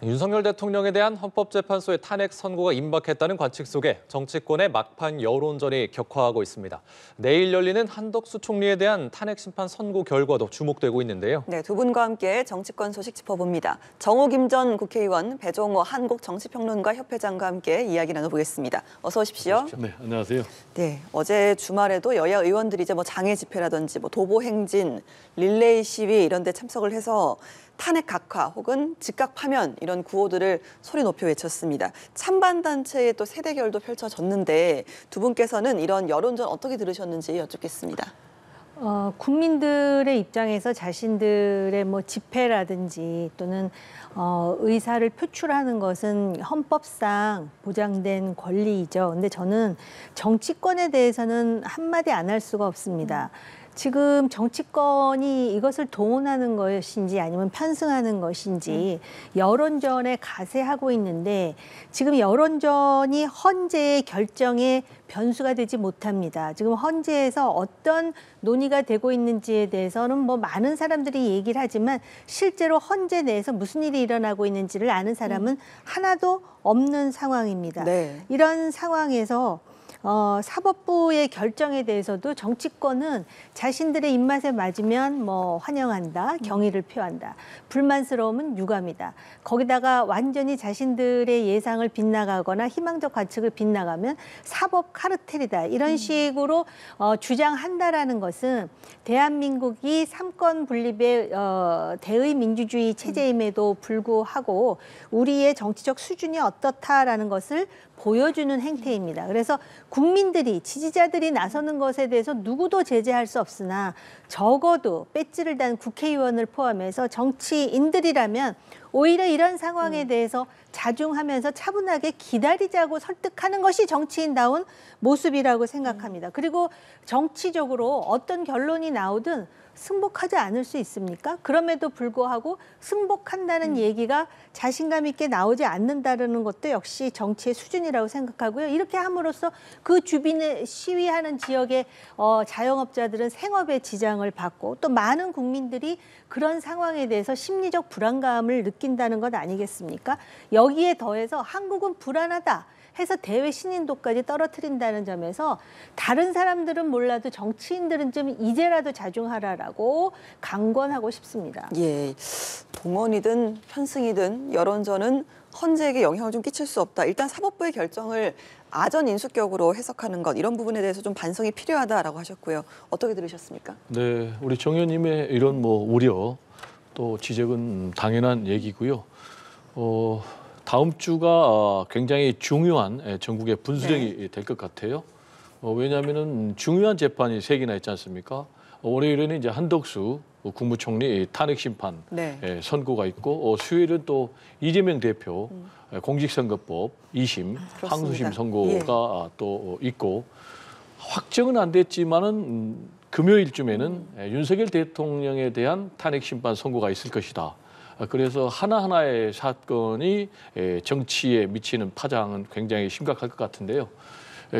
윤석열 대통령에 대한 헌법재판소의 탄핵 선고가 임박했다는 관측 속에 정치권의 막판 여론전이 격화하고 있습니다. 내일 열리는 한덕수 총리에 대한 탄핵 심판 선고 결과도 주목되고 있는데요. 네, 두 분과 함께 정치권 소식 짚어봅니다. 정호김 전 국회의원, 배종호 한국정치평론가 협회장과 함께 이야기 나눠보겠습니다. 어서 오십시오. 네, 안녕하세요. 네, 어제 주말에도 여야 의원들이 이제 장애 집회라든지 도보 행진, 릴레이 시위 이런 데 참석을 해서 탄핵 각하 혹은 즉각 파면 이런 구호들을 소리 높여 외쳤습니다. 찬반 단체의 또 세대결도 펼쳐졌는데 두 분께서는 이런 여론전 어떻게 들으셨는지 여쭙겠습니다. 국민들의 입장에서 자신들의 집회라든지 또는 의사를 표출하는 것은 헌법상 보장된 권리이죠. 근데 저는 정치권에 대해서는 한마디 안 할 수가 없습니다. 지금 정치권이 이것을 동원하는 것인지 아니면 편승하는 것인지 여론전에 가세하고 있는데 지금 여론전이 헌재의 결정에 변수가 되지 못합니다. 지금 헌재에서 어떤 논의가 되고 있는지에 대해서는 많은 사람들이 얘기를 하지만 실제로 헌재 내에서 무슨 일이 일어나고 있는지를 아는 사람은 하나도 없는 상황입니다. 네. 이런 상황에서 사법부의 결정에 대해서도 정치권은 자신들의 입맛에 맞으면 환영한다, 경의를 표한다. 불만스러움은 유감이다. 거기다가 완전히 자신들의 예상을 빗나가거나 희망적 관측을 빗나가면 사법 카르텔이다. 이런 식으로 주장한다라는 것은 대한민국이 삼권 분립의 대의 민주주의 체제임에도 불구하고 우리의 정치적 수준이 어떻다라는 것을 보여주는 행태입니다. 그래서 국민들이, 지지자들이 나서는 것에 대해서 누구도 제재할 수 없으나 적어도 배지를 단 국회의원을 포함해서 정치인들이라면 오히려 이런 상황에 대해서 자중하면서 차분하게 기다리자고 설득하는 것이 정치인다운 모습이라고 생각합니다. 그리고 정치적으로 어떤 결론이 나오든 승복하지 않을 수 있습니까? 그럼에도 불구하고 승복한다는 얘기가 자신감 있게 나오지 않는다는 것도 역시 정치의 수준이라고 생각하고요. 이렇게 함으로써 그 주변에 시위하는 지역의 자영업자들은 생업에 지장을 받고 또 많은 국민들이 그런 상황에 대해서 심리적 불안감을 느낀다는 것 아니겠습니까? 여기에 더해서 한국은 불안하다 해서 대외 신인도까지 떨어뜨린다는 점에서 다른 사람들은 몰라도 정치인들은 좀 이제라도 자중하라라고 강권하고 싶습니다. 예, 동원이든 편승이든 여론전은 헌재에게 영향을 좀 끼칠 수 없다. 일단 사법부의 결정을 아전 인수격으로 해석하는 것 이런 부분에 대해서 좀 반성이 필요하다라고 하셨고요. 어떻게 들으셨습니까? 네, 우리 정 의원님의 이런 우려 또 지적은 당연한 얘기고요. 다음 주가 굉장히 중요한 전국의 분수령이 될 것 같아요. 왜냐하면은 중요한 재판이 3개나 있지 않습니까? 월요일에는 이제 한덕수 국무총리 탄핵 심판 선고가 있고 수요일은 또 이재명 대표 공직선거법 2심 항소심 선고가 또 있고 확정은 안 됐지만은 금요일쯤에는 윤석열 대통령에 대한 탄핵 심판 선고가 있을 것이다. 그래서 하나하나의 사건이 정치에 미치는 파장은 굉장히 심각할 것 같은데요.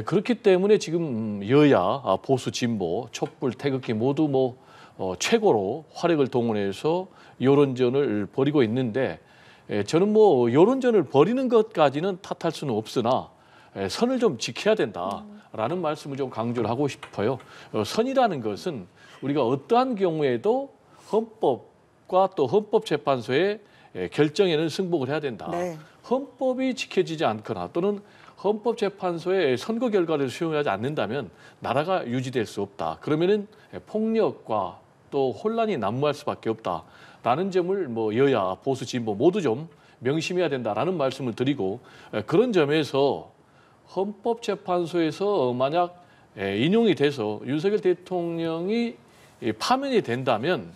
그렇기 때문에 지금 여야, 보수, 진보, 촛불, 태극기 모두 최고로 화력을 동원해서 여론전을 벌이고 있는데 저는 여론전을 벌이는 것까지는 탓할 수는 없으나 선을 좀 지켜야 된다라는 말씀을 좀 강조를 하고 싶어요. 선이라는 것은 우리가 어떠한 경우에도 헌법과 또 헌법재판소의 결정에는 승복을 해야 된다. 네. 헌법이 지켜지지 않거나 또는 헌법재판소의 선거 결과를 수용하지 않는다면 나라가 유지될 수 없다. 그러면은 폭력과 또 혼란이 난무할 수밖에 없다라는 점을 여야, 보수, 진보 모두 좀 명심해야 된다라는 말씀을 드리고 그런 점에서 헌법재판소에서 만약 인용이 돼서 윤석열 대통령이 파면이 된다면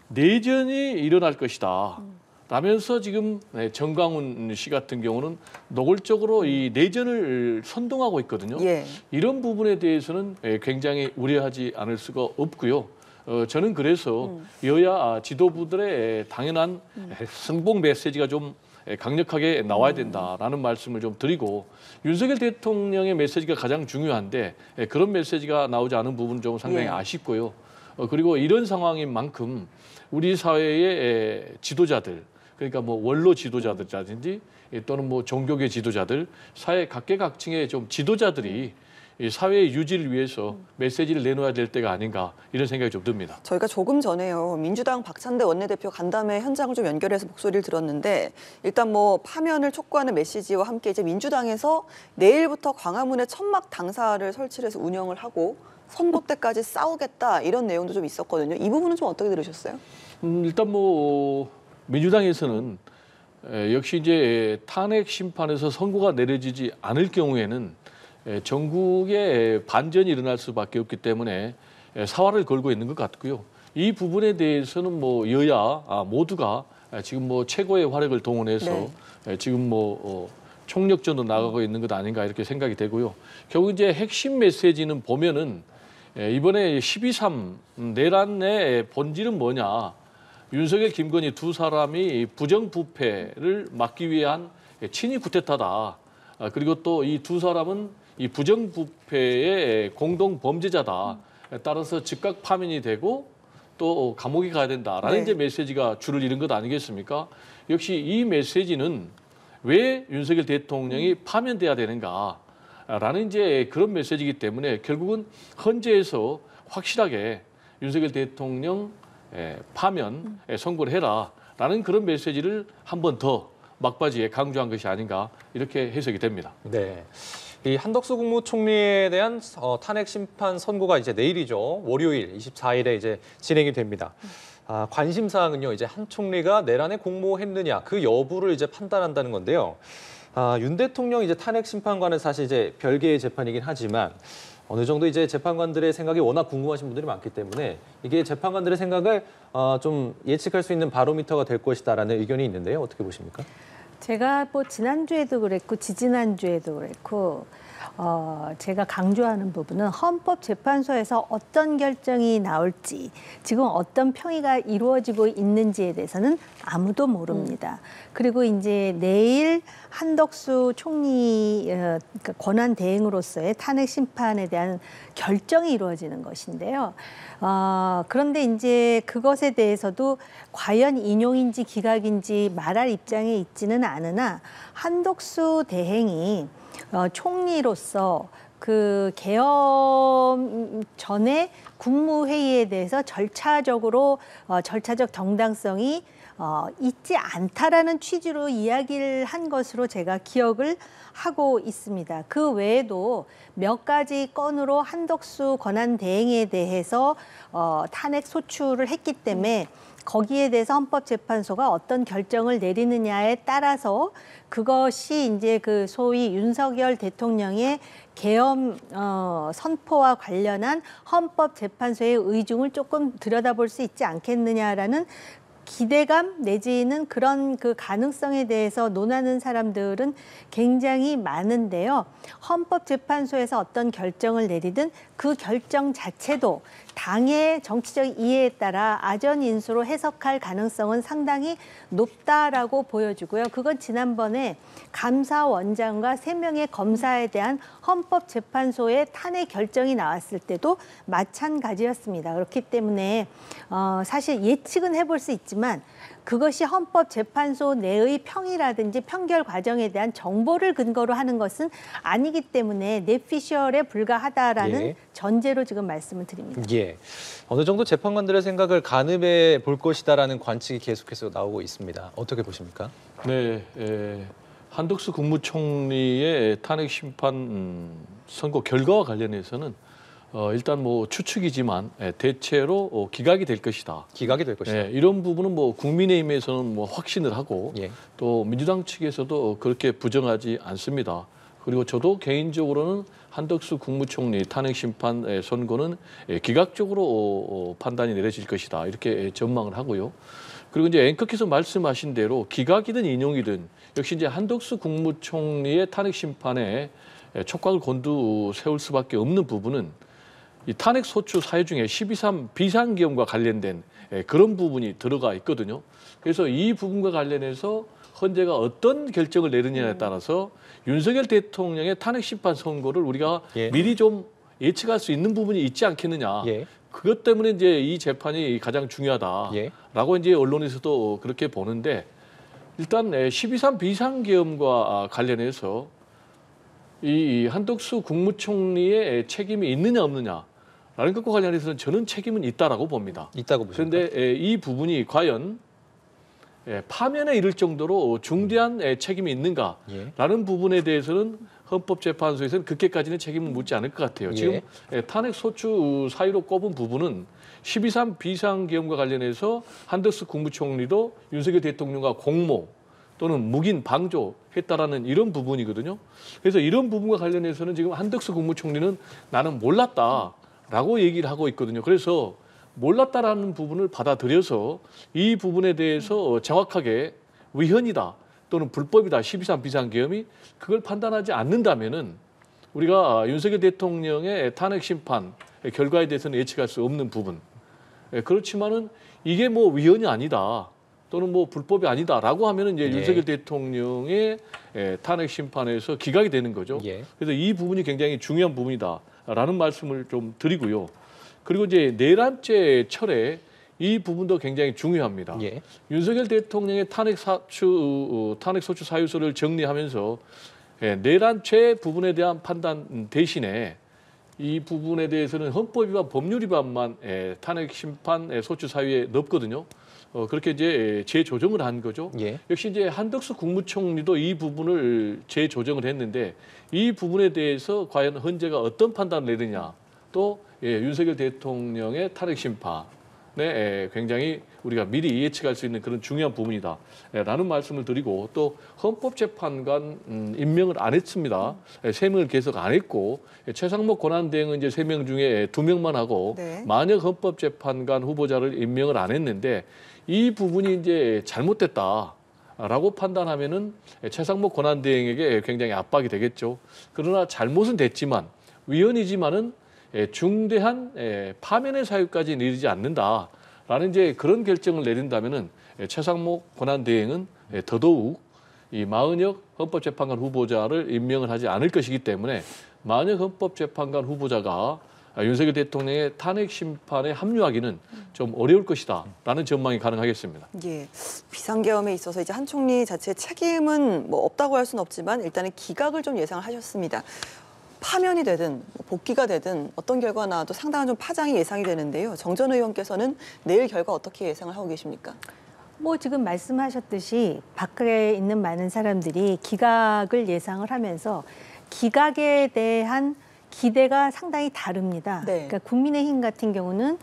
내전이 일어날 것이다. 라면서 지금 정광훈 씨 같은 경우는 노골적으로 이 내전을 선동하고 있거든요. 예. 이런 부분에 대해서는 굉장히 우려하지 않을 수가 없고요. 저는 그래서 여야 지도부들의 당연한 승복 메시지가 좀 강력하게 나와야 된다라는 말씀을 좀 드리고 윤석열 대통령의 메시지가 가장 중요한데 그런 메시지가 나오지 않은 부분 좀 상당히 아쉽고요. 그리고 이런 상황인 만큼 우리 사회의 지도자들 그러니까 뭐 원로 지도자들이라든지 또는 뭐 종교계 지도자들, 사회 각계각층의 좀 지도자들이 이 사회의 유지를 위해서 메시지를 내놓아야 될 때가 아닌가 이런 생각이 좀 듭니다. 저희가 조금 전에요. 민주당 박찬대 원내대표 간담회 현장을 좀 연결해서 목소리를 들었는데 일단 뭐 파면을 촉구하는 메시지와 함께 이제 민주당에서 내일부터 광화문에 천막 당사를 설치를 해서 운영을 하고 선거 때까지 싸우겠다 이런 내용도 좀 있었거든요. 이 부분은 좀 어떻게 들으셨어요? 일단 뭐 민주당에서는 역시 이제 탄핵 심판에서 선고가 내려지지 않을 경우에는 전국에 반전이 일어날 수밖에 없기 때문에 사활을 걸고 있는 것 같고요. 이 부분에 대해서는 뭐 여야 모두가 지금 뭐 최고의 화력을 동원해서 지금 뭐 총력전으로 나가고 있는 것 아닌가 이렇게 생각이 되고요. 결국 이제 핵심 메시지는 보면은 이번에 12.3 내란의 본질은 뭐냐? 윤석열, 김건희 두 사람이 부정부패를 막기 위한 친위 쿠데타다. 그리고 또 이 두 사람은 이 부정부패의 공동 범죄자다. 따라서 즉각 파면이 되고 또 감옥에 가야 된다라는 이제 메시지가 줄을 이룬 것 아니겠습니까? 역시 이 메시지는 왜 윤석열 대통령이 파면돼야 되는가라는 이제 그런 메시지이기 때문에 결국은 헌재에서 확실하게 윤석열 대통령 파면 선고를 해라라는 그런 메시지를 한 번 더 막바지에 강조한 것이 아닌가 이렇게 해석이 됩니다. 네. 이 한덕수 국무총리에 대한 탄핵 심판 선고가 이제 내일이죠. 월요일 24일에 이제 진행이 됩니다. 관심 사항은요. 이제 한 총리가 내란에 공모했느냐 그 여부를 이제 판단한다는 건데요. 윤 대통령 이제 탄핵 심판관은 사실 이제 별개의 재판이긴 하지만 어느 정도 이제 재판관들의 생각이 워낙 궁금하신 분들이 많기 때문에 이게 재판관들의 생각을 좀 예측할 수 있는 바로미터가 될 것이다라는 의견이 있는데요. 어떻게 보십니까? 제가 뭐 지난주에도 그랬고 지지난주에도 그랬고 제가 강조하는 부분은 헌법재판소에서 어떤 결정이 나올지 지금 어떤 평의가 이루어지고 있는지에 대해서는 아무도 모릅니다. 그리고 이제 내일 한덕수 총리 권한 대행으로서의 탄핵 심판에 대한 결정이 이루어지는 것인데요. 그런데 이제 그것에 대해서도 과연 인용인지 기각인지 말할 입장에 있지는 않으나 한덕수 대행이 총리로서 그 개엄 전에 국무회의에 대해서 절차적 정당성이 있지 않다라는 취지로 이야기를 한 것으로 제가 기억을 하고 있습니다. 그 외에도 몇 가지 건으로 한덕수 권한 대행에 대해서 탄핵 소추를 했기 때문에 거기에 대해서 헌법재판소가 어떤 결정을 내리느냐에 따라서 그것이 이제 그 소위 윤석열 대통령의 계엄 선포와 관련한 헌법재판소의 의중을 조금 들여다볼 수 있지 않겠느냐라는 기대감 내지는 그런 그 가능성에 대해서 논하는 사람들은 굉장히 많은데요. 헌법재판소에서 어떤 결정을 내리든 그 결정 자체도 당의 정치적 이해에 따라 아전인수로 해석할 가능성은 상당히 높다라고 보여지고요. 그건 지난번에 감사원장과 3명의 검사에 대한 헌법재판소의 탄핵 결정이 나왔을 때도 마찬가지였습니다. 그렇기 때문에 사실 예측은 해볼 수 있지만 그것이 헌법재판소 내의 평이라든지 평결 과정에 대한 정보를 근거로 하는 것은 아니기 때문에 내피셜에 불과하다라는 전제로 지금 말씀을 드립니다. 예. 어느 정도 재판관들의 생각을 가늠해 볼 것이다라는 관측이 계속해서 나오고 있습니다. 어떻게 보십니까? 네, 한덕수 국무총리의 탄핵 심판 선고 결과와 관련해서는 일단 뭐 추측이지만 대체로 기각이 될 것이다. 기각이 될 것이다. 이런 부분은 뭐 국민의힘에서는 뭐 확신을 하고 또 민주당 측에서도 그렇게 부정하지 않습니다. 그리고 저도 개인적으로는 한덕수 국무총리 탄핵 심판 선고는 기각적으로 판단이 내려질 것이다. 이렇게 전망을 하고요. 그리고 이제 앵커께서 말씀하신 대로 기각이든 인용이든 역시 이제 한덕수 국무총리의 탄핵 심판에 촉각을 곤두세울 수밖에 없는 부분은 이 탄핵 소추 사유 중에 12.3 비상계엄과 관련된 그런 부분이 들어가 있거든요. 그래서 이 부분과 관련해서 헌재가 어떤 결정을 내리느냐에 따라서 윤석열 대통령의 탄핵 심판 선고를 우리가 미리 좀 예측할 수 있는 부분이 있지 않겠느냐. 그것 때문에 이제 이 재판이 가장 중요하다라고 이제 언론에서도 그렇게 보는데 일단 12.3 비상계엄과 관련해서 이 한덕수 국무총리의 책임이 있느냐 없느냐라는 것과 관련해서는 저는 책임은 있다라고 봅니다. 있다고 보십니까? 그런데 이 부분이 과연 파면에 이를 정도로 중대한 책임이 있는가라는 부분에 대해서는 헌법재판소에서는 그렇게까지는 책임을 묻지 않을 것 같아요. 지금 탄핵 소추 사유로 꼽은 부분은 12.3 비상계엄과 관련해서 한덕수 국무총리도 윤석열 대통령과 공모 또는 묵인 방조했다라는 이런 부분이거든요. 그래서 이런 부분과 관련해서는 지금 한덕수 국무총리는 나는 몰랐다라고 얘기를 하고 있거든요. 그래서 몰랐다라는 부분을 받아들여서 이 부분에 대해서 정확하게 위헌이다 또는 불법이다 12.3 비상계엄이 그걸 판단하지 않는다면은 우리가 윤석열 대통령의 탄핵 심판 결과에 대해서는 예측할 수 없는 부분. 그렇지만은 이게 뭐 위헌이 아니다 또는 뭐 불법이 아니다라고 하면은 이제 윤석열 대통령의 탄핵 심판에서 기각이 되는 거죠. 그래서 이 부분이 굉장히 중요한 부분이다라는 말씀을 좀 드리고요. 그리고 이제 내란죄 철회 이 부분도 굉장히 중요합니다. 윤석열 대통령의 탄핵 소추 사유서를 정리하면서 내란죄 부분에 대한 판단 대신에 이 부분에 대해서는 헌법 위반, 법률 위반만 탄핵 심판 소추 사유에 넣거든요. 그렇게 이제 재조정을 한 거죠. 역시 이제 한덕수 국무총리도 이 부분을 재조정을 했는데 이 부분에 대해서 과연 헌재가 어떤 판단을 내느냐 또 윤석열 대통령의 탄핵 심판에 굉장히 우리가 미리 예측할 수 있는 그런 중요한 부분이다라는 말씀을 드리고 또 헌법재판관 임명을 안 했습니다. 3명을 계속 안 했고 최상목 권한대행은 이제 3명 중에 2명만 하고 만약 헌법재판관 후보자를 임명을 안 했는데 이 부분이 이제 잘못됐다라고 판단하면은 최상목 권한대행에게 굉장히 압박이 되겠죠. 그러나 잘못은 됐지만 위헌이지만은 중대한 파면의 사유까지 이르지 않는다라는 이제 그런 결정을 내린다면은 최상목 권한대행은 더더욱 이 마은혁 헌법재판관 후보자를 임명을 하지 않을 것이기 때문에 만약 헌법재판관 후보자가 윤석열 대통령의 탄핵 심판에 합류하기는 좀 어려울 것이다라는 전망이 가능하겠습니다. 비상계엄에 있어서 이제 한 총리 자체의 책임은 뭐 없다고 할 수는 없지만 일단은 기각을 좀 예상을 하셨습니다. 파면이 되든 복귀가 되든 어떤 결과가 나와도 상당한 좀 파장이 예상이 되는데요. 정전 의원께서는 내일 결과 어떻게 예상을 하고 계십니까? 뭐 지금 말씀하셨듯이 밖에 있는 많은 사람들이 기각을 예상을 하면서 기각에 대한 기대가 상당히 다릅니다. 그러니까 국민의힘 같은 경우는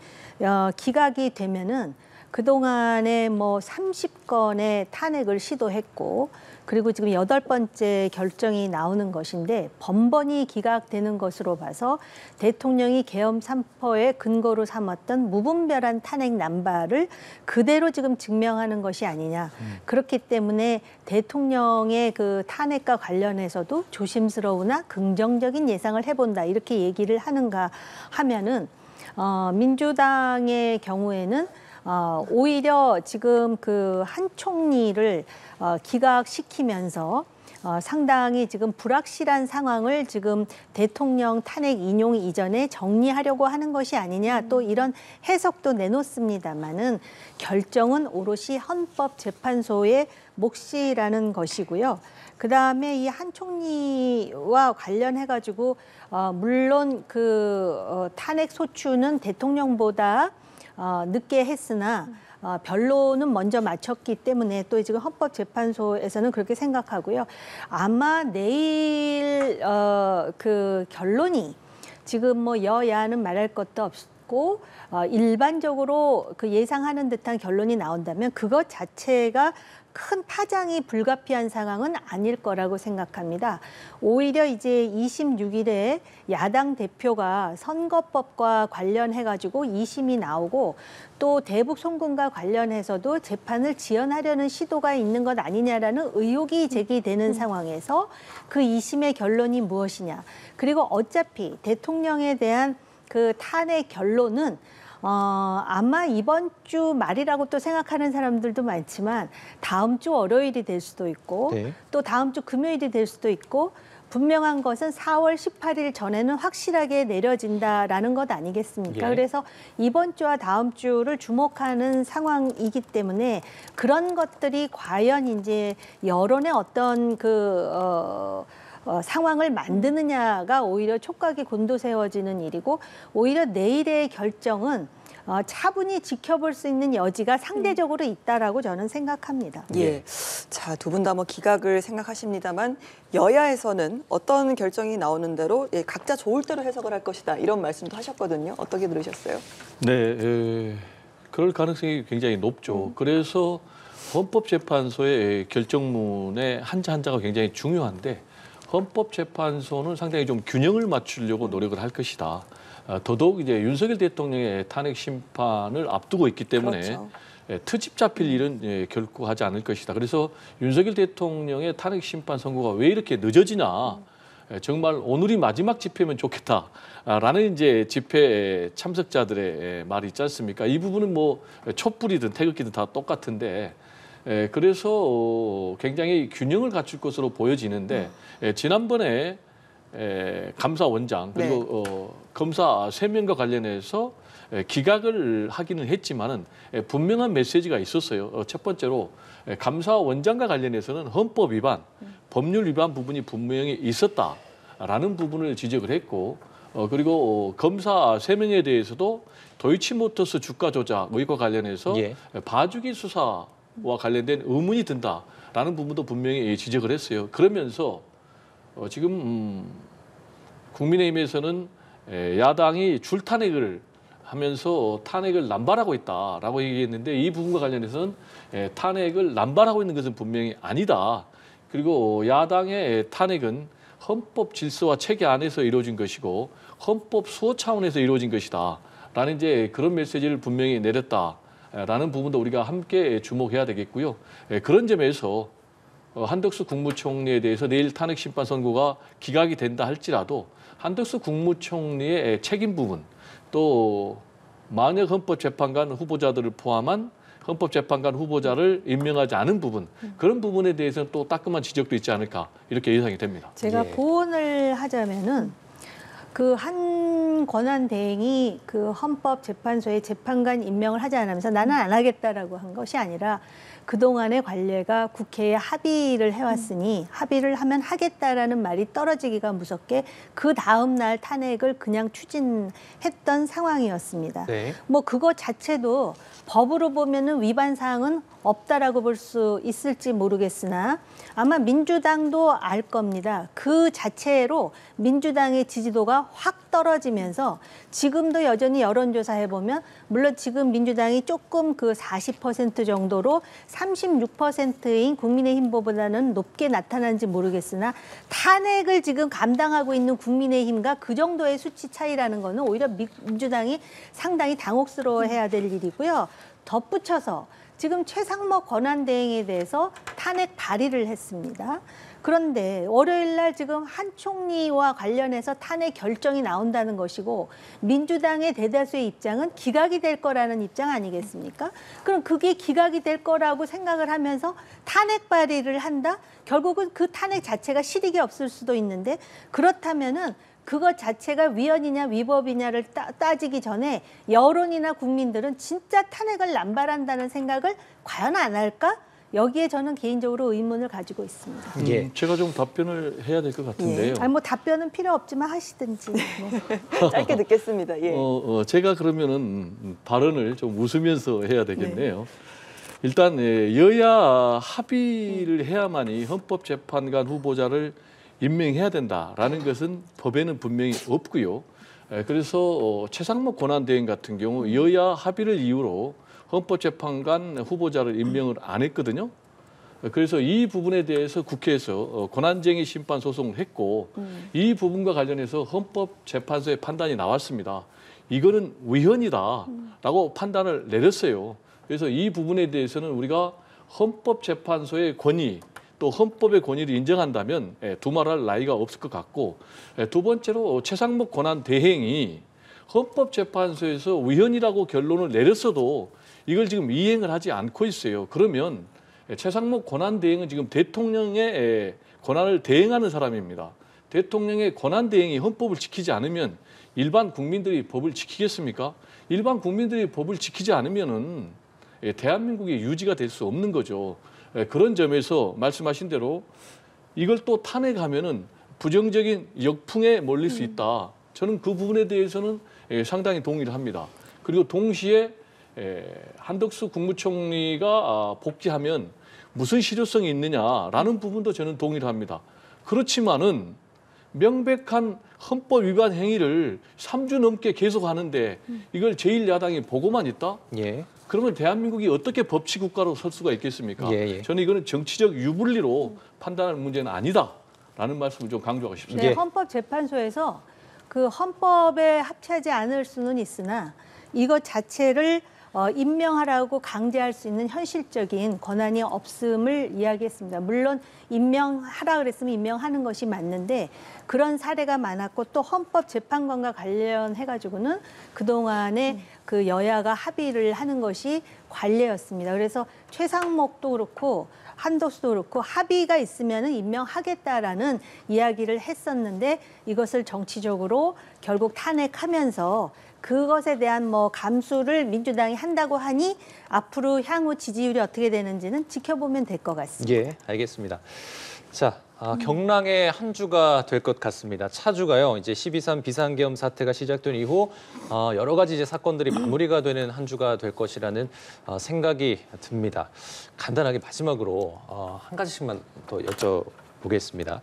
기각이 되면은 그동안에 뭐 30건의 탄핵을 시도했고 그리고 지금 8번째 결정이 나오는 것인데 번번이 기각되는 것으로 봐서 대통령이 계엄 3포의 근거로 삼았던 무분별한 탄핵 남발을 그대로 지금 증명하는 것이 아니냐. 그렇기 때문에 대통령의 그 탄핵과 관련해서도 조심스러우나 긍정적인 예상을 해본다. 이렇게 얘기를 하는가 하면은 민주당의 경우에는 오히려 지금 그 한 총리를 기각시키면서 상당히 지금 불확실한 상황을 지금 대통령 탄핵 인용 이전에 정리하려고 하는 것이 아니냐 또 이런 해석도 내놓습니다만은 결정은 오롯이 헌법재판소의 몫이라는 것이고요. 그다음에 이 한 총리와 관련해 가지고 물론 그 탄핵 소추는 대통령보다 늦게 했으나 변론은 먼저 마쳤기 때문에 또 지금 헌법재판소에서는 그렇게 생각하고요. 아마 내일 그 결론이 지금 뭐 여야는 말할 것도 없고 일반적으로 그 예상하는 듯한 결론이 나온다면 그것 자체가 큰 파장이 불가피한 상황은 아닐 거라고 생각합니다. 오히려 이제 26일에 야당 대표가 선거법과 관련해가지고 2심이 나오고 또 대북 송금과 관련해서도 재판을 지연하려는 시도가 있는 것 아니냐라는 의혹이 제기되는 상황에서 그 2심의 결론이 무엇이냐. 그리고 어차피 대통령에 대한 그 탄핵 결론은 아마 이번 주 말이라고 또 생각하는 사람들도 많지만 다음 주 월요일이 될 수도 있고 또 다음 주 금요일이 될 수도 있고 분명한 것은 4월 18일 전에는 확실하게 내려진다라는 것 아니겠습니까? 예. 그래서 이번 주와 다음 주를 주목하는 상황이기 때문에 그런 것들이 과연 이제 여론의 어떤 상황을 만드느냐가 오히려 촉각이 곤두세워지는 일이고, 오히려 내일의 결정은 차분히 지켜볼 수 있는 여지가 상대적으로 있다라고 저는 생각합니다. 예. 자, 두 분 다 뭐 기각을 생각하십니다만 여야에서는 어떤 결정이 나오는 대로 각자 좋을 대로 해석을 할 것이다. 이런 말씀도 하셨거든요. 어떻게 들으셨어요? 네, 그럴 가능성이 굉장히 높죠. 그래서 헌법재판소의 결정문의 한자 한자가 굉장히 중요한데, 헌법재판소는 상당히 좀 균형을 맞추려고 노력을 할 것이다. 더더욱 이제 윤석열 대통령의 탄핵 심판을 앞두고 있기 때문에 그렇죠. 트집 잡힐 일은 결코 하지 않을 것이다. 그래서 윤석열 대통령의 탄핵 심판 선고가 왜 이렇게 늦어지냐, 정말 오늘이 마지막 집회면 좋겠다라는 이제 집회 참석자들의 말이 있지 않습니까? 이 부분은 뭐 촛불이든 태극기든 다 똑같은데, 그래서 굉장히 균형을 갖출 것으로 보여지는데, 지난번에 감사원장 그리고 검사 3명과 관련해서 기각을 하기는 했지만은 분명한 메시지가 있었어요. 첫 번째로 감사원장과 관련해서는 헌법 위반, 법률 위반 부분이 분명히 있었다라는 부분을 지적을 했고, 그리고 검사 3명에 대해서도 도이치모터스 주가 조작 의혹과 관련해서 봐주기 수사와 관련된 의문이 든다라는 부분도 분명히 지적을 했어요. 그러면서 지금 국민의힘에서는 야당이 줄탄핵을 하면서 탄핵을 남발하고 있다라고 얘기했는데, 이 부분과 관련해서는 탄핵을 남발하고 있는 것은 분명히 아니다. 그리고 야당의 탄핵은 헌법 질서와 체계 안에서 이루어진 것이고 헌법 수호 차원에서 이루어진 것이다. 라는 이제 그런 메시지를 분명히 내렸다라는 부분도 우리가 함께 주목해야 되겠고요. 그런 점에서 한덕수 국무총리에 대해서 내일 탄핵 심판 선고가 기각이 된다 할지라도 한덕수 국무총리의 책임 부분, 또 만약 헌법재판관 후보자들을 포함한 헌법재판관 후보자를 임명하지 않은 부분, 그런 부분에 대해서는 또 따끔한 지적도 있지 않을까, 이렇게 예상이 됩니다. 제가 보온을 하자면은 그 한 권한 대행이 그 헌법재판소에 재판관 임명을 하지 않으면서 나는 안 하겠다라고 한 것이 아니라, 그동안의 관례가 국회에 합의를 해왔으니 합의를 하면 하겠다라는 말이 떨어지기가 무섭게 그 다음 날 탄핵을 그냥 추진했던 상황이었습니다. 뭐 그거 자체도 법으로 보면은 위반 사항은 없다라고 볼 수 있을지 모르겠으나 아마 민주당도 알 겁니다. 그 자체로 민주당의 지지도가 확 떨어지면서 지금도 여전히 여론조사 해보면, 물론 지금 민주당이 조금 그 40% 정도로 36%인 국민의힘보다는 높게 나타나는지 모르겠으나, 탄핵을 지금 감당하고 있는 국민의힘과 그 정도의 수치 차이라는 거는 오히려 민주당이 상당히 당혹스러워해야 될 일이고요. 덧붙여서 지금 최상목 권한대행에 대해서 탄핵 발의를 했습니다. 그런데 월요일 날 지금 한 총리와 관련해서 탄핵 결정이 나온다는 것이고, 민주당의 대다수의 입장은 기각이 될 거라는 입장 아니겠습니까? 그럼 그게 기각이 될 거라고 생각을 하면서 탄핵 발의를 한다? 결국은 그 탄핵 자체가 실익이 없을 수도 있는데, 그렇다면은 그것 자체가 위헌이냐 위법이냐를 따지기 전에 여론이나 국민들은 진짜 탄핵을 남발한다는 생각을 과연 안 할까? 여기에 저는 개인적으로 의문을 가지고 있습니다. 제가 좀 답변을 해야 될 것 같은데요. 아니 뭐 답변은 필요 없지만 하시든지. 뭐. 짧게 듣겠습니다. 제가 그러면은 발언을 좀 웃으면서 해야 되겠네요. 일단 여야 합의를 해야만이 헌법재판관 후보자를 임명해야 된다라는 것은 법에는 분명히 없고요. 그래서 최상목 권한대행 같은 경우 여야 합의를 이유로 헌법재판관 후보자를 임명을 안 했거든요. 그래서 이 부분에 대해서 국회에서 권한쟁의 심판 소송을 했고, 이 부분과 관련해서 헌법재판소의 판단이 나왔습니다. 이거는 위헌이다라고 판단을 내렸어요. 그래서 이 부분에 대해서는 우리가 헌법재판소의 권위, 또 헌법의 권위를 인정한다면 두말할 나위가 없을 것 같고, 두 번째로 최상목 권한대행이 헌법재판소에서 위헌이라고 결론을 내렸어도 이걸 지금 이행을 하지 않고 있어요. 그러면 최상목 권한대행은 지금 대통령의 권한을 대행하는 사람입니다. 대통령의 권한 대행이 헌법을 지키지 않으면 일반 국민들이 법을 지키겠습니까? 일반 국민들이 법을 지키지 않으면은 대한민국이 유지가 될 수 없는 거죠. 그런 점에서 말씀하신 대로 이걸 또 탄핵하면은 부정적인 역풍에 몰릴 수 있다. 저는 그 부분에 대해서는 상당히 동의를 합니다. 그리고 동시에 한덕수 국무총리가 복귀하면 무슨 실효성이 있느냐라는 부분도 저는 동의를 합니다. 그렇지만은 명백한 헌법 위반 행위를 3주 넘게 계속하는데 이걸 제1야당이 보고만 있다? 예. 그러면 대한민국이 어떻게 법치 국가로 설 수가 있겠습니까? 예. 저는 이거는 정치적 유불리로 판단할 문제는 아니다라는 말씀을 좀 강조하고 싶습니다. 네, 예. 헌법재판소에서 그 헌법에 합치하지 않을 수는 있으나 이것 자체를 임명하라고 강제할 수 있는 현실적인 권한이 없음을 이야기했습니다. 물론 임명하라 그랬으면 임명하는 것이 맞는데 그런 사례가 많았고 또 헌법재판관과 관련해가지고는 그동안에 그 여야가 합의를 하는 것이 관례였습니다. 그래서 최상목도 그렇고 한덕수도 그렇고 합의가 있으면 임명하겠다라는 이야기를 했었는데 이것을 정치적으로 결국 탄핵하면서 그것에 대한 뭐 감수를 민주당이 한다고 하니 앞으로 향후 지지율이 어떻게 되는지는 지켜보면 될 것 같습니다. 예, 알겠습니다. 자, 경랑의 한 주가 될 것 같습니다. 차주가요. 이제 12.3 비상계엄 사태가 시작된 이후 여러 가지 이제 사건들이 마무리가 되는 한 주가 될 것이라는 생각이 듭니다. 간단하게 마지막으로 한 가지씩만 더 여쭤보겠습니다.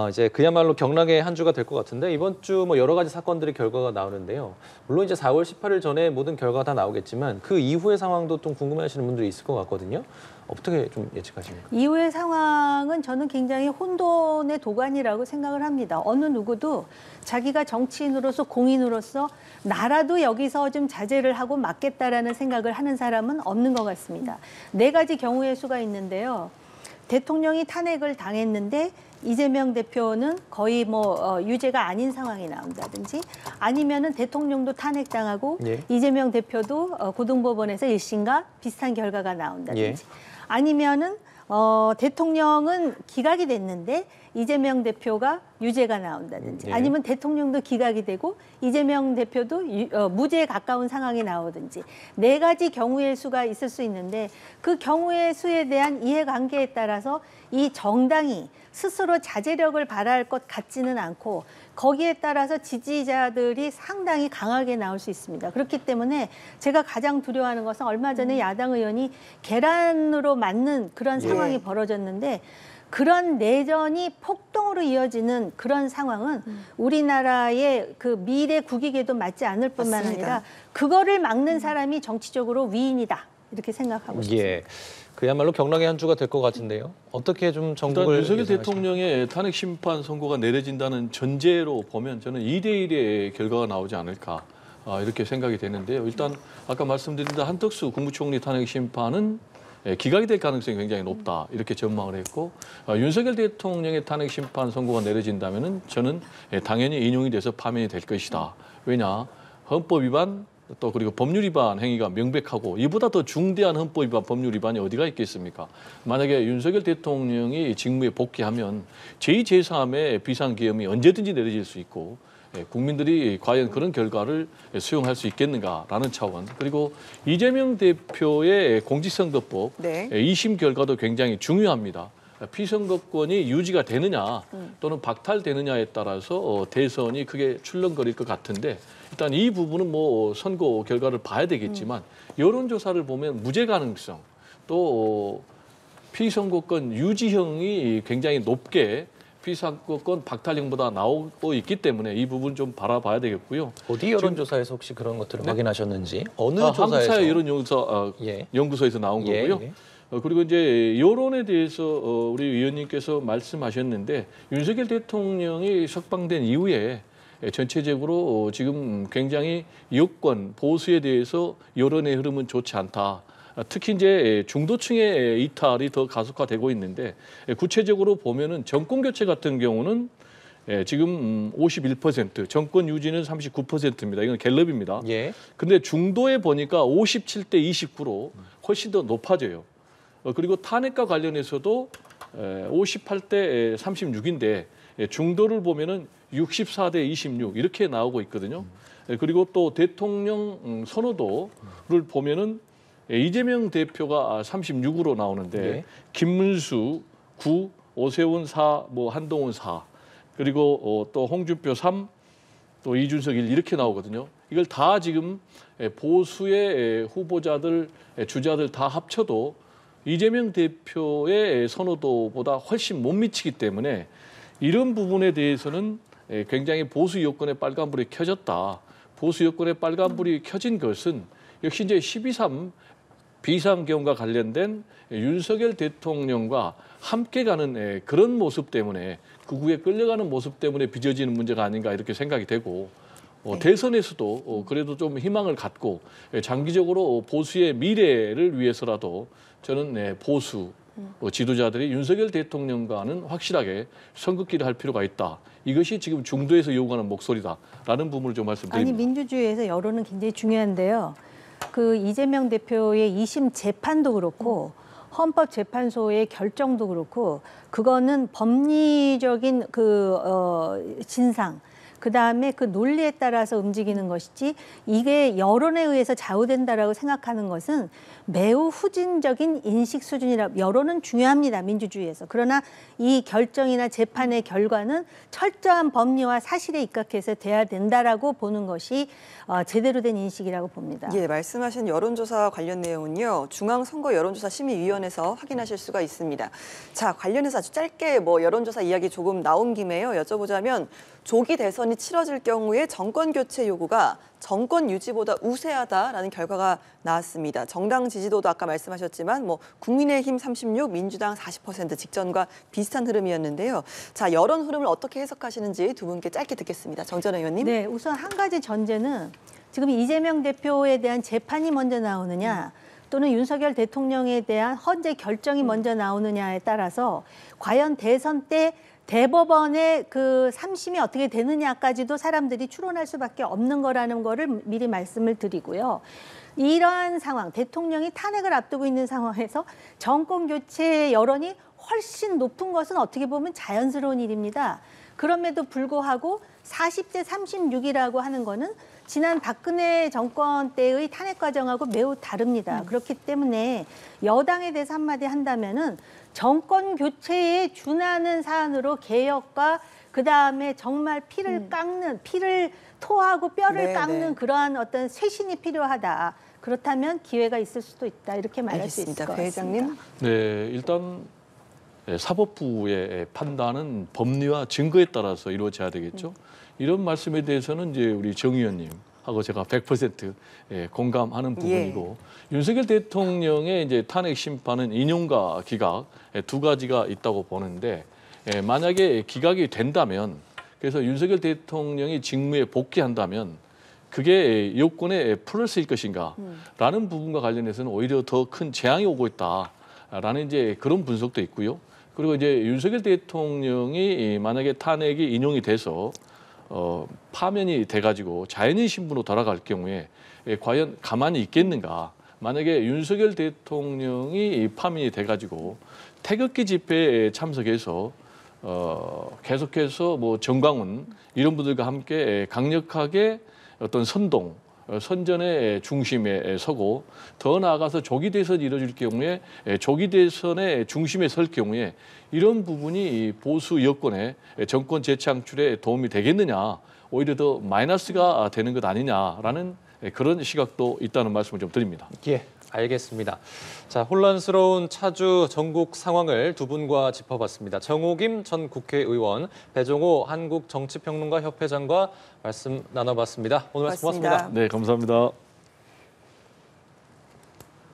이제 그야말로 경랑의 한 주가 될 것 같은데 이번 주 뭐 여러 가지 사건들의 결과가 나오는데요. 물론 이제 4월 18일 전에 모든 결과가 다 나오겠지만 그 이후의 상황도 좀 궁금해하시는 분들이 있을 것 같거든요. 어떻게 좀 예측하십니까? 이후의 상황은 저는 굉장히 혼돈의 도가니라고 생각을 합니다. 어느 누구도 자기가 정치인으로서 공인으로서 나라도 여기서 좀 자제를 하고 맡겠다라는 생각을 하는 사람은 없는 것 같습니다. 4가지 경우의 수가 있는데요. 대통령이 탄핵을 당했는데 이재명 대표는 거의 뭐 유죄가 아닌 상황이 나온다든지 아니면은 대통령도 탄핵당하고 예. 이재명 대표도 고등법원에서 1심과 비슷한 결과가 나온다든지 예. 아니면은 대통령은 기각이 됐는데 이재명 대표가 유죄가 나온다든지 예. 아니면 대통령도 기각이 되고 이재명 대표도 무죄에 가까운 상황이 나오든지 4가지 경우의 수가 있을 수 있는데 그 경우의 수에 대한 이해관계에 따라서 이 정당이 스스로 자제력을 발휘할 것 같지는 않고 거기에 따라서 지지자들이 상당히 강하게 나올 수 있습니다. 그렇기 때문에 제가 가장 두려워하는 것은 얼마 전에 야당 의원이 계란으로 맞는 그런 상황이 벌어졌는데 그런 내전이 폭동으로 이어지는 그런 상황은 우리나라의 그 미래 국익에도 맞지 않을 뿐만 맞습니다. 아니라 그거를 막는 사람이 정치적으로 위인이다. 이렇게 생각하고 싶습니다. 예. 그야말로 경랑의 한 주가 될 것 같은데요. 어떻게 좀 일단 정국을 윤석열 예상하십니까? 대통령의 탄핵 심판 선고가 내려진다는 전제로 보면 저는 2대1의 결과가 나오지 않을까 이렇게 생각이 되는데요. 일단 아까 말씀드린 대로 한덕수 국무총리 탄핵 심판은 기각이 될 가능성이 굉장히 높다 이렇게 전망을 했고 윤석열 대통령의 탄핵 심판 선고가 내려진다면은 저는 당연히 인용이 돼서 파면이 될 것이다. 왜냐 헌법 위반 또 그리고 법률 위반 행위가 명백하고 이보다 더 중대한 헌법 위반 법률 위반이 어디가 있겠습니까? 만약에 윤석열 대통령이 직무에 복귀하면 제2, 제3의 비상계엄이 언제든지 내려질 수 있고 국민들이 과연 그런 결과를 수용할 수 있겠는가라는 차원 그리고 이재명 대표의 공직선거법 네. 2심 결과도 굉장히 중요합니다. 피선거권이 유지가 되느냐 또는 박탈되느냐에 따라서 대선이 크게 출렁거릴 것 같은데 일단 이 부분은 뭐 선거 결과를 봐야 되겠지만 여론조사를 보면 무죄 가능성 또 피선거권 유지형이 굉장히 높게 피선거권 박탈형보다 나오고 있기 때문에 이 부분 좀 바라봐야 되겠고요. 어디 여론조사에서 혹시 그런 것들을 네? 확인하셨는지 어느 한국사회 조사에서 여론조사 예. 연구소에서 나온 예, 거고요. 예. 그리고 이제 여론에 대해서 우리 의원님께서 말씀하셨는데 윤석열 대통령이 석방된 이후에 전체적으로 지금 굉장히 여권 보수에 대해서 여론의 흐름은 좋지 않다. 특히 이제 중도층의 이탈이 더 가속화되고 있는데 구체적으로 보면은 정권 교체 같은 경우는 지금 51%, 정권 유지는 39%입니다. 이건 갤럽입니다. 예. 근데 중도에 보니까 57대 29로 훨씬 더 높아져요. 그리고 탄핵과 관련해서도 58대 36인데 중도를 보면은 64대 26 이렇게 나오고 있거든요. 그리고 또 대통령 선호도를 보면은 이재명 대표가 36으로 나오는데 네. 김문수 9, 오세훈 4, 뭐 한동훈 4, 그리고 또 홍준표 3, 또 이준석 1 이렇게 나오거든요. 이걸 다 지금 보수의 후보자들, 주자들 다 합쳐도 이재명 대표의 선호도보다 훨씬 못 미치기 때문에 이런 부분에 대해서는 굉장히 보수 여권의 빨간불이 켜졌다. 보수 여권의 빨간불이 켜진 것은 역시 이제 12.3 비상경과 관련된 윤석열 대통령과 함께 가는 그런 모습 때문에 극우에 끌려가는 모습 때문에 빚어지는 문제가 아닌가 이렇게 생각이 되고 대선에서도 그래도 좀 희망을 갖고 장기적으로 보수의 미래를 위해서라도 저는 보수 지도자들이 윤석열 대통령과는 확실하게 선긋기를 할 필요가 있다. 이것이 지금 중도에서 요구하는 목소리다라는 부분을 좀 말씀드립니다. 아니 민주주의에서 여론은 굉장히 중요한데요. 그 이재명 대표의 2심 재판도 그렇고 헌법재판소의 결정도 그렇고 그거는 법리적인 진상 그다음에 그 논리에 따라서 움직이는 것이지 이게 여론에 의해서 좌우된다라고 생각하는 것은 매우 후진적인 인식 수준이라 여론은 중요합니다. 민주주의에서. 그러나 이 결정이나 재판의 결과는 철저한 법리와 사실에 입각해서 돼야 된다라고 보는 것이 제대로 된 인식이라고 봅니다. 예, 말씀하신 여론조사 관련 내용은요. 중앙선거 여론조사 심의위원회에서 확인하실 수가 있습니다. 자, 관련해서 아주 짧게 뭐 여론조사 이야기 조금 나온 김에요. 여쭤보자면 조기 대선이 치러질 경우에 정권 교체 요구가 정권 유지보다 우세하다라는 결과가 나왔습니다. 정당 지지도도 아까 말씀하셨지만 뭐 국민의힘 36, 민주당 40% 직전과 비슷한 흐름이었는데요. 자, 여론 흐름을 어떻게 해석하시는지 두 분께 짧게 듣겠습니다. 정전혜 의원님. 네, 우선 한 가지 전제는 지금 이재명 대표에 대한 재판이 먼저 나오느냐 또는 윤석열 대통령에 대한 헌재 결정이 먼저 나오느냐에 따라서 과연 대선 때 대법원의 그 3심이 어떻게 되느냐까지도 사람들이 추론할 수밖에 없는 거라는 거를 미리 말씀을 드리고요. 이러한 상황, 대통령이 탄핵을 앞두고 있는 상황에서 정권 교체 여론이 훨씬 높은 것은 어떻게 보면 자연스러운 일입니다. 그럼에도 불구하고 40대 36이라고 하는 거는 지난 박근혜 정권 때의 탄핵 과정하고 매우 다릅니다. 그렇기 때문에 여당에 대해서 한마디 한다면은 정권 교체에 준하는 사안으로 개혁과 그다음에 정말 피를 깎는, 피를 토하고 뼈를 깎는 그러한 어떤 쇄신이 필요하다. 그렇다면 기회가 있을 수도 있다. 이렇게 말할 수 있을 것 배 같습니다. 회장님. 네, 일단 사법부의 판단은 법리와 증거에 따라서 이루어져야 되겠죠. 이런 말씀에 대해서는 이제 우리 정 의원님하고 제가 100% 공감하는 부분이고 윤석열 대통령의 이제 탄핵 심판은 인용과 기각 두 가지가 있다고 보는데 만약에 기각이 된다면 그래서 윤석열 대통령이 직무에 복귀한다면 그게 여권에 플러스일 것인가라는 부분과 관련해서는 오히려 더 큰 재앙이 오고 있다라는 이제 그런 분석도 있고요. 그리고 이제 윤석열 대통령이 만약에 탄핵이 인용이 돼서 파면이 돼가지고 자연인 신분으로 돌아갈 경우에 과연 가만히 있겠는가? 만약에 윤석열 대통령이 파면이 돼가지고 태극기 집회에 참석해서 계속해서 뭐 정광훈 이런 분들과 함께 강력하게 어떤 선동, 선전의 중심에 서고 더 나아가서 조기 대선이 이루어질 경우에 조기 대선의 중심에 설 경우에 이런 부분이 보수 여권의 정권 재창출에 도움이 되겠느냐 오히려 더 마이너스가 되는 것 아니냐라는 그런 시각도 있다는 말씀을 좀 드립니다. 예, 알겠습니다. 자, 혼란스러운 차주 전국 상황을 두 분과 짚어봤습니다. 정호김 전 국회의원, 배종호 한국정치평론가 협회장과 말씀 나눠봤습니다. 오늘 말씀 고맙습니다. 네, 감사합니다.